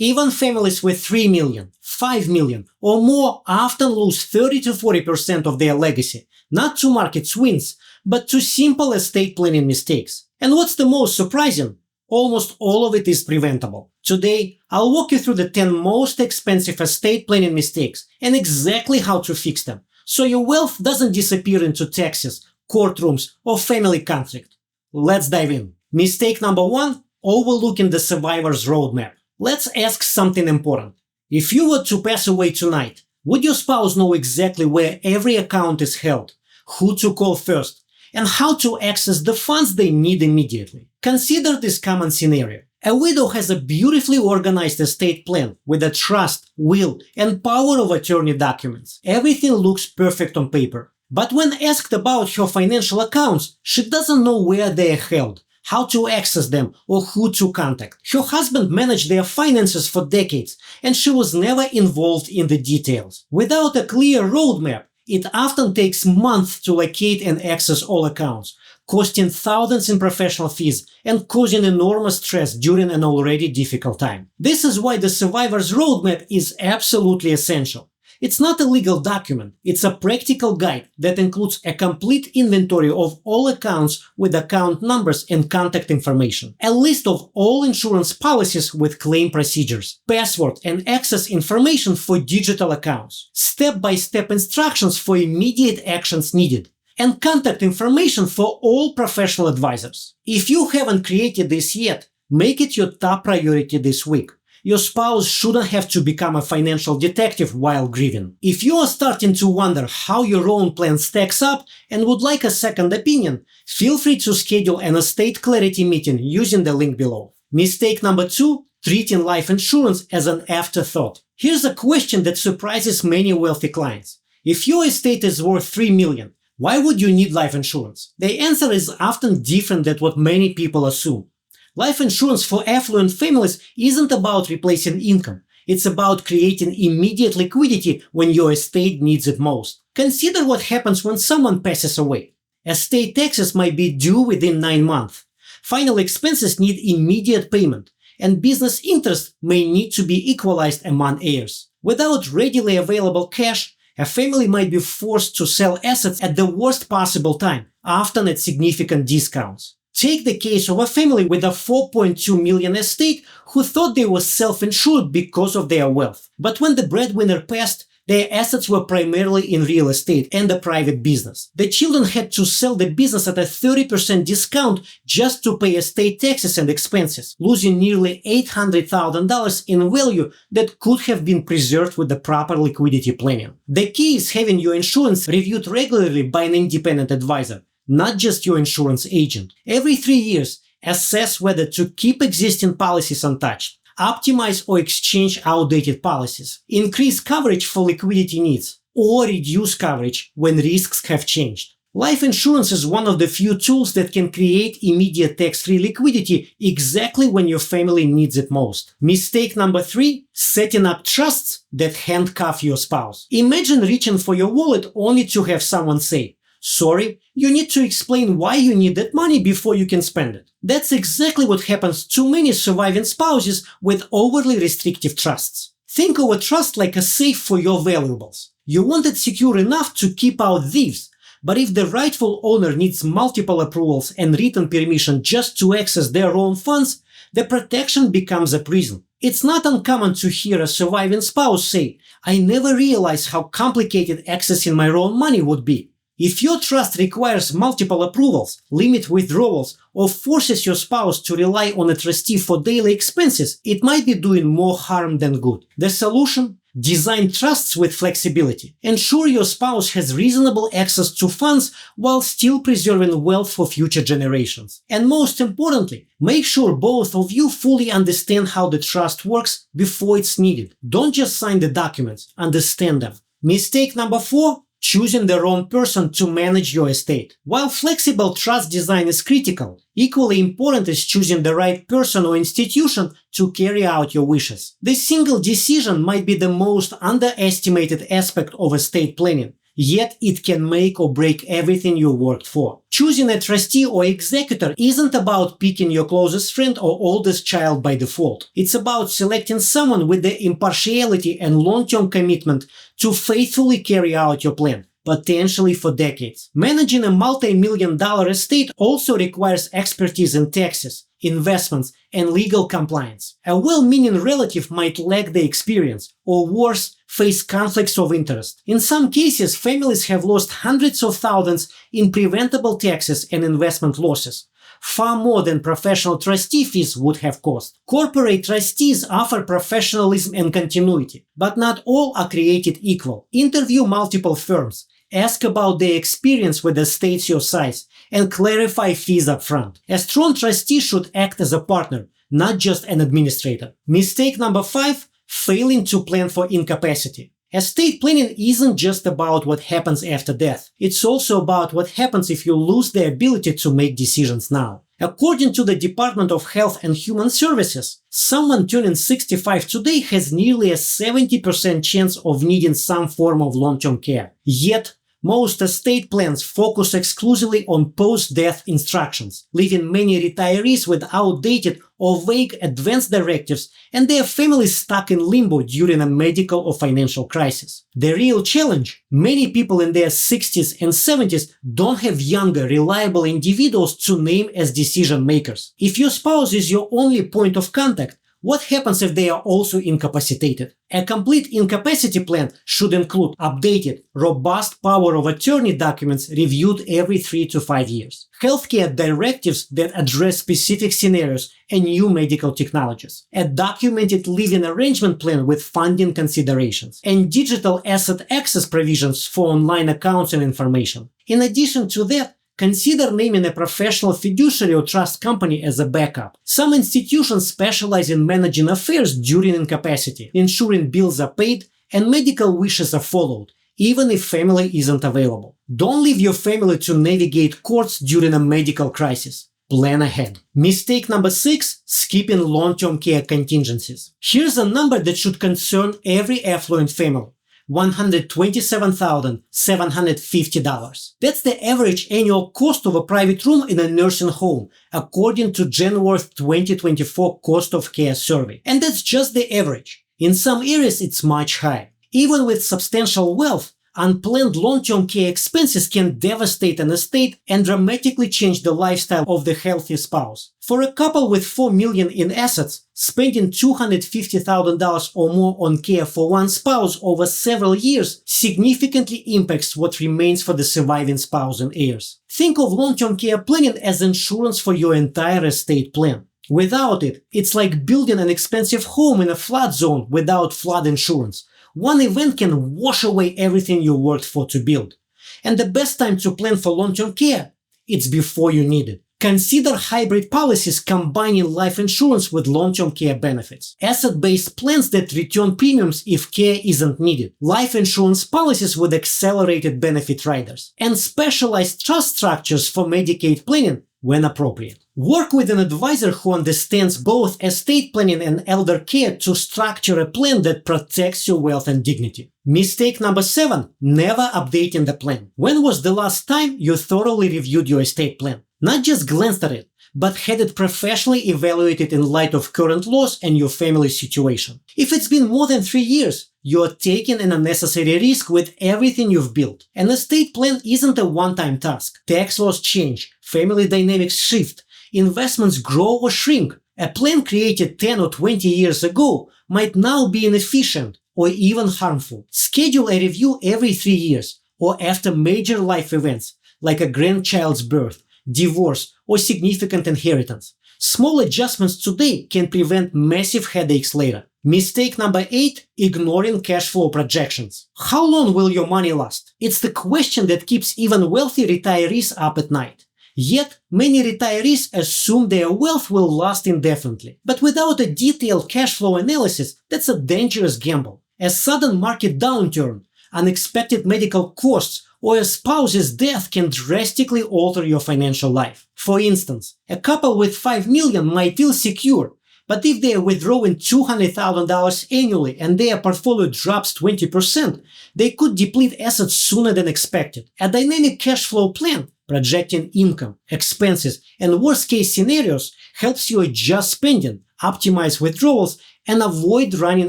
Even families with 3 million, 5 million, or more often lose 30 to 40% of their legacy, not to market swings, but to simple estate planning mistakes. And what's the most surprising? Almost all of it is preventable. Today, I'll walk you through the 10 most expensive estate planning mistakes and exactly how to fix them, so your wealth doesn't disappear into taxes, courtrooms, or family conflict. Let's dive in. Mistake number 1, overlooking the survivor's roadmap. Let's ask something important. If you were to pass away tonight, would your spouse know exactly where every account is held, who to call first, and how to access the funds they need immediately? Consider this common scenario. A widow has a beautifully organized estate plan with a trust, will, and power of attorney documents. Everything looks perfect on paper. But when asked about her financial accounts, she doesn't know where they are held, how to access them, or who to contact. Her husband managed their finances for decades, and she was never involved in the details. Without a clear roadmap, it often takes months to locate and access all accounts, costing thousands in professional fees and causing enormous stress during an already difficult time. This is why the survivor's roadmap is absolutely essential. It's not a legal document, it's a practical guide that includes a complete inventory of all accounts with account numbers and contact information, a list of all insurance policies with claim procedures, password and access information for digital accounts, step-by-step instructions for immediate actions needed, and contact information for all professional advisors. If you haven't created this yet, make it your top priority this week. Your spouse shouldn't have to become a financial detective while grieving. If you are starting to wonder how your own plan stacks up and would like a second opinion, feel free to schedule an estate clarity meeting using the link below. Mistake number 2, treating life insurance as an afterthought. Here's a question that surprises many wealthy clients. If your estate is worth 3 million, why would you need life insurance? The answer is often different than what many people assume. Life insurance for affluent families isn't about replacing income. It's about creating immediate liquidity when your estate needs it most. Consider what happens when someone passes away. Estate taxes might be due within 9 months. Final expenses need immediate payment, and business interest may need to be equalized among heirs. Without readily available cash, a family might be forced to sell assets at the worst possible time, often at significant discounts. Take the case of a family with a 4.2 million estate who thought they were self-insured because of their wealth. But when the breadwinner passed, their assets were primarily in real estate and a private business. The children had to sell the business at a 30% discount just to pay estate taxes and expenses, losing nearly $800,000 in value that could have been preserved with the proper liquidity planning. The key is having your insurance reviewed regularly by an independent advisor, not just your insurance agent. Every 3 years, assess whether to keep existing policies untouched, optimize or exchange outdated policies, increase coverage for liquidity needs, or reduce coverage when risks have changed. Life insurance is one of the few tools that can create immediate tax-free liquidity exactly when your family needs it most. Mistake number 3, setting up trusts that handcuff your spouse. Imagine reaching for your wallet only to have someone say, "Sorry, you need to explain why you need that money before you can spend it." That's exactly what happens to many surviving spouses with overly restrictive trusts. Think of a trust like a safe for your valuables. You want it secure enough to keep out thieves, but if the rightful owner needs multiple approvals and written permission just to access their own funds, the protection becomes a prison. It's not uncommon to hear a surviving spouse say, "I never realized how complicated accessing my own money would be." If your trust requires multiple approvals, limit withdrawals, or forces your spouse to rely on a trustee for daily expenses, it might be doing more harm than good. The solution? Design trusts with flexibility. Ensure your spouse has reasonable access to funds while still preserving wealth for future generations. And most importantly, make sure both of you fully understand how the trust works before it's needed. Don't just sign the documents, understand them. Mistake number 4. Choosing the wrong person to manage your estate. While flexible trust design is critical, equally important is choosing the right person or institution to carry out your wishes. This single decision might be the most underestimated aspect of estate planning, yet it can make or break everything you worked for. Choosing a trustee or executor isn't about picking your closest friend or oldest child by default. It's about selecting someone with the impartiality and long-term commitment to faithfully carry out your plan, potentially for decades. Managing a multi-million-dollar estate also requires expertise in taxes, investments, and legal compliance. A well-meaning relative might lack the experience, or worse, face conflicts of interest. In some cases, families have lost hundreds of thousands in preventable taxes and investment losses, far more than professional trustee fees would have cost. Corporate trustees offer professionalism and continuity, but not all are created equal. Interview multiple firms, ask about their experience with estates your size, and clarify fees up front. A strong trustee should act as a partner, not just an administrator. Mistake number 5, failing to plan for incapacity. Estate planning isn't just about what happens after death. It's also about what happens if you lose the ability to make decisions now. According to the Department of Health and Human Services, someone turning 65 today has nearly a 70% chance of needing some form of long-term care. Yet, most estate plans focus exclusively on post-death instructions, leaving many retirees with outdated or vague advance directives and their families stuck in limbo during a medical or financial crisis. The real challenge: many people in their 60s and 70s don't have younger, reliable individuals to name as decision makers. If your spouse is your only point of contact, what happens if they are also incapacitated? A complete incapacity plan should include updated, robust power of attorney documents reviewed every 3 to 5 years, healthcare directives that address specific scenarios and new medical technologies, a documented living arrangement plan with funding considerations, and digital asset access provisions for online accounts and information. In addition to that, consider naming a professional fiduciary or trust company as a backup. Some institutions specialize in managing affairs during incapacity, ensuring bills are paid and medical wishes are followed, even if family isn't available. Don't leave your family to navigate courts during a medical crisis. Plan ahead. Mistake number 6, skipping long-term care contingencies. Here's a number that should concern every affluent family. $127,750. That's the average annual cost of a private room in a nursing home, according to Genworth 2024 Cost of Care Survey. And that's just the average. In some areas, it's much higher. Even with substantial wealth, unplanned long-term care expenses can devastate an estate and dramatically change the lifestyle of the healthy spouse. For a couple with $4 million in assets, spending $250,000 or more on care for one spouse over several years significantly impacts what remains for the surviving spouse and heirs. Think of long-term care planning as insurance for your entire estate plan. Without it, it's like building an expensive home in a flood zone without flood insurance. One event can wash away everything you worked for to build. And the best time to plan for long-term care? It's before you need it. Consider hybrid policies combining life insurance with long-term care benefits. Asset-based plans that return premiums if care isn't needed. Life insurance policies with accelerated benefit riders. And specialized trust structures for Medicaid planning when appropriate. Work with an advisor who understands both estate planning and elder care to structure a plan that protects your wealth and dignity. Mistake number 7, never updating the plan. When was the last time you thoroughly reviewed your estate plan? Not just glanced at it, but had it professionally evaluated in light of current laws and your family's situation. If it's been more than 3 years, you're taking an unnecessary risk with everything you've built. An estate plan isn't a one-time task. Tax laws change, family dynamics shift, investments grow or shrink. A plan created 10 or 20 years ago might now be inefficient or even harmful. Schedule a review every 3 years or after major life events like a grandchild's birth, divorce, or significant inheritance. Small adjustments today can prevent massive headaches later. Mistake number 8, ignoring cash flow projections. How long will your money last? It's the question that keeps even wealthy retirees up at night. Yet, many retirees assume their wealth will last indefinitely. But without a detailed cash flow analysis, that's a dangerous gamble. A sudden market downturn, unexpected medical costs, or a spouse's death can drastically alter your financial life. For instance, a couple with $5 million might feel secure, But if they are withdrawing $200,000 annually and their portfolio drops 20%, they could deplete assets sooner than expected. A dynamic cash flow plan, projecting income, expenses, and worst-case scenarios helps you adjust spending, optimize withdrawals, and avoid running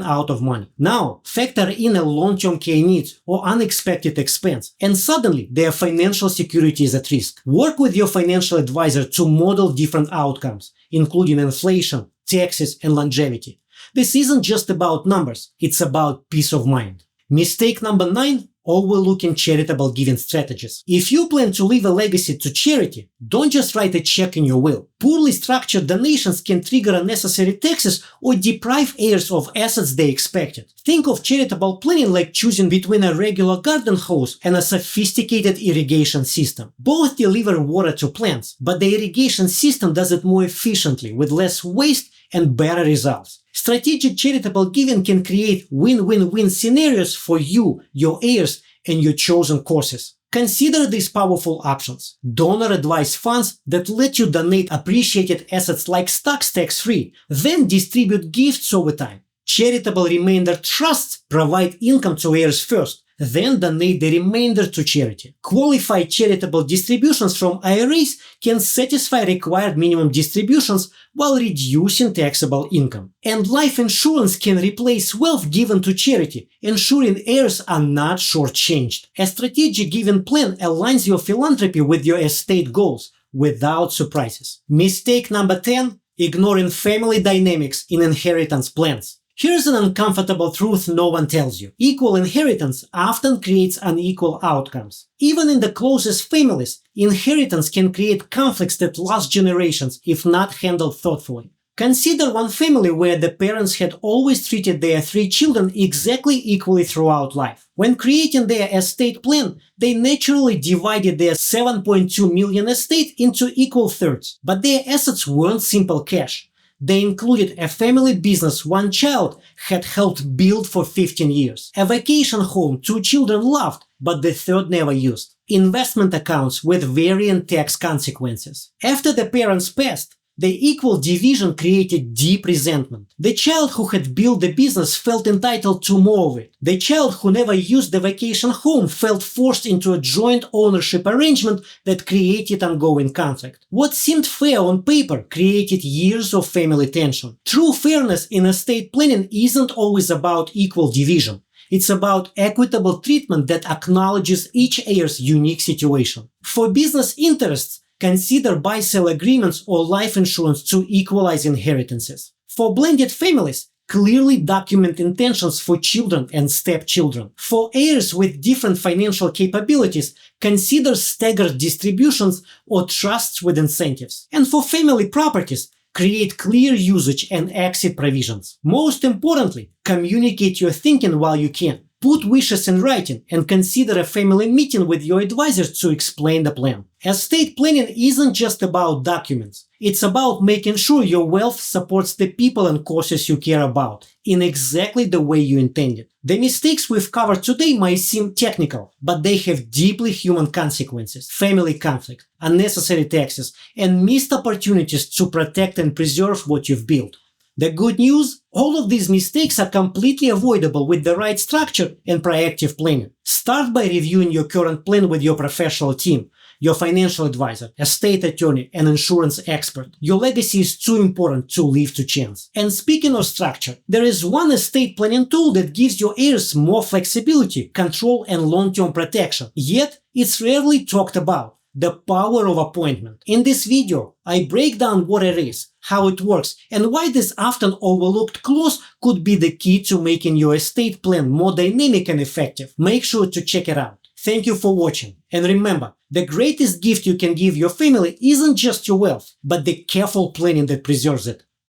out of money. Now, factor in a long-term care needs or unexpected expense, and suddenly their financial security is at risk. Work with your financial advisor to model different outcomes, including inflation, taxes, and longevity. This isn't just about numbers, it's about peace of mind. Mistake number 9. Overlooking charitable giving strategies. If you plan to leave a legacy to charity, don't just write a check in your will. Poorly structured donations can trigger unnecessary taxes or deprive heirs of assets they expected. Think of charitable planning like choosing between a regular garden hose and a sophisticated irrigation system. Both deliver water to plants, but the irrigation system does it more efficiently with less waste and better results. Strategic charitable giving can create win-win-win scenarios for you, your heirs, and your chosen causes. Consider these powerful options. Donor-advised funds that let you donate appreciated assets like stocks tax-free, then distribute gifts over time. Charitable remainder trusts provide income to heirs first, then donate the remainder to charity. Qualified charitable distributions from IRAs can satisfy required minimum distributions while reducing taxable income. And life insurance can replace wealth given to charity, ensuring heirs are not shortchanged. A strategic giving plan aligns your philanthropy with your estate goals without surprises. Mistake number 10. Ignoring family dynamics in inheritance plans. Here's an uncomfortable truth no one tells you. Equal inheritance often creates unequal outcomes. Even in the closest families, inheritance can create conflicts that last generations if not handled thoughtfully. Consider one family where the parents had always treated their 3 children exactly equally throughout life. When creating their estate plan, they naturally divided their $7.2 million estate into equal thirds, but their assets weren't simple cash. They included a family business one child had helped build for 15 years, a vacation home 2 children loved, but the third never used, investment accounts with varying tax consequences. After the parents passed, the equal division created deep resentment. The child who had built the business felt entitled to more of it. The child who never used the vacation home felt forced into a joint ownership arrangement that created ongoing conflict. What seemed fair on paper created years of family tension. True fairness in estate planning isn't always about equal division. It's about equitable treatment that acknowledges each heir's unique situation. For business interests, consider buy-sell agreements or life insurance to equalize inheritances. For blended families, clearly document intentions for children and stepchildren. For heirs with different financial capabilities, consider staggered distributions or trusts with incentives. And for family properties, create clear usage and exit provisions. Most importantly, communicate your thinking while you can. Put wishes in writing and consider a family meeting with your advisors to explain the plan. Estate planning isn't just about documents. It's about making sure your wealth supports the people and causes you care about in exactly the way you intended. The mistakes we've covered today might seem technical, but they have deeply human consequences: family conflict, unnecessary taxes, and missed opportunities to protect and preserve what you've built. The good news? All of these mistakes are completely avoidable with the right structure and proactive planning. Start by reviewing your current plan with your professional team, your financial advisor, estate attorney, and insurance expert. Your legacy is too important to leave to chance. And speaking of structure, there is one estate planning tool that gives your heirs more flexibility, control, and long-term protection. Yet, it's rarely talked about: the power of appointment. In this video, I break down what it is, how it works, and why this often overlooked clause could be the key to making your estate plan more dynamic and effective. Make sure to check it out. Thank you for watching. And remember, the greatest gift you can give your family isn't just your wealth, but the careful planning that preserves it.